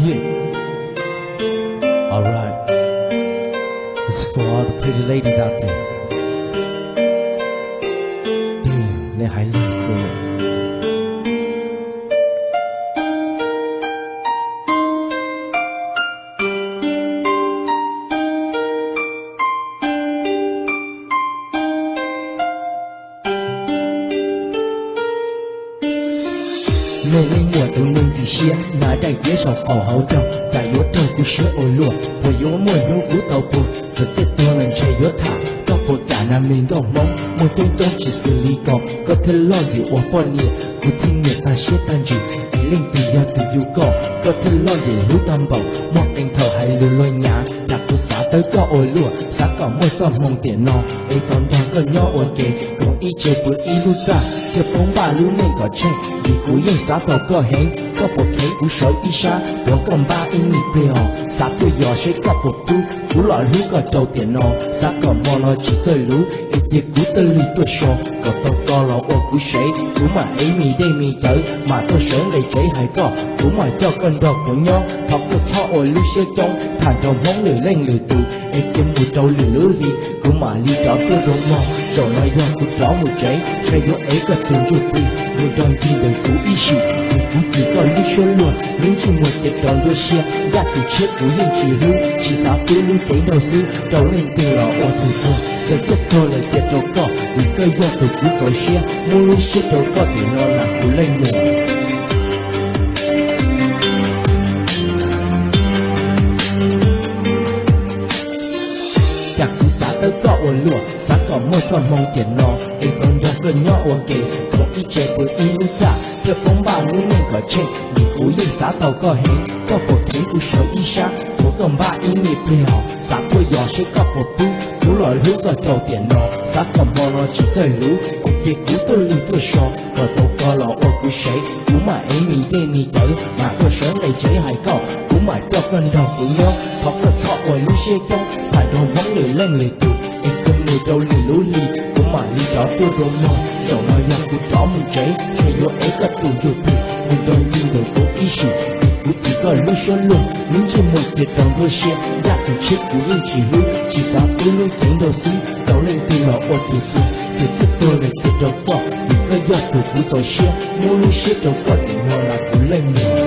hit. Alright, this is for all the pretty ladies out there. Damn, let high lady sing it. Mê lên mùa tôi nên gì xia nói đầy tía sọc ổ hậu trọng tại yếu trâu của xia ôi lùa và yếu mùi hữu của tàu bùi rồi tiếp tôi lần chơi yếu thả có bộ cả nam mình đồng mong một trong trong chỉ xử lý có thể lo gì ổ bỏ nhẹ của thiên nghiệp ta xia tan gì ý linh từ do từ yêu có thể lo gì hữu tam bầu một anh thở hay lưu lôi nhá đặt của xã tới có ôi lùa xã có môi son mong tiền no ấy còn đang có nhỏ ôi kề còn y chế bữa y lưu ra theo phong ba lưu nên có chơi vì cú yên xã tàu có hẹn có bộ thế cú sỏi y sa còn còn ba in nhị bèo xã tôi dò sẽ có bộ tu cú lọ lú có trâu tiền no xã có mò lo chỉ chơi lú ít tiệc cú tơ lì tôi sò có tàu co lọ ô cú sấy cú mà ấy mi đây mi tới mà tôi sớm đầy cháy hay có cú mà cho con đò của nhau thọc cái thọ ôi lú xe trong thằng đầu móng lười lên lười tụ ấy kiếm mùi trâu lười lú đi cú mà ly trọ tôi rộng mò trâu nói do cú trọ mùi cháy xe yếu ấy có từng chụp đi người đoàn chi đời cú y sĩ cú chỉ có lú xe luôn những chỉ một cái tròn đôi xe gạt từ chiếc cú yên chỉ hư chỉ sao tôi lú cháy đầu sư trâu lên từ lọ ô từ thô giờ chất thôi là chết đâu có vì cây do từ cú có xe mua lú xe đâu có thì nó là cú lên mùa tới có ổ lụa, sáng có môi son mong tiền no, ấy còn do cơn nhỏ ổ kề, không ít chế với y lưu trả, theo phong ba lưu nên có trên, vì cú yên xã tàu có hẹn, có bộ thế cú sỏi y sa, cú còn ba y nhịp bèo, xã tôi dò sẽ có bộ tu, cú lòi lú có trâu tiền no, xã còn mò lo chỉ chơi lú, ít chế cú tôi lưu tôi sò, có tàu có lọ ổ cú sấy, cú mà ấy mi đê mi tới, mà tôi sớm đầy cháy hay cậu, cú mà cho con đầu của nhau, thọ có thọ ổ lú xe trong, phải đầu móng lười lên lười tụ. Người trâu lì lú lì của mà ly đó tôi rô mò trâu nói nhằm của đó mùi cháy xe yếu ấy có tù dù thịt người đoàn chi đời cố ý sĩ vì cú chỉ có lưu xuân luôn những chi một tiệt đồng đôi xe đã từ chiếc của yên chỉ hư chỉ sao tôi lưu cháy đầu xí trâu lên từ lọ ô từ từ thì tiếp tôi là tiệt đầu có vì có do từ cú tàu xe mua lưu xe trâu có thì nó là cú lên mùa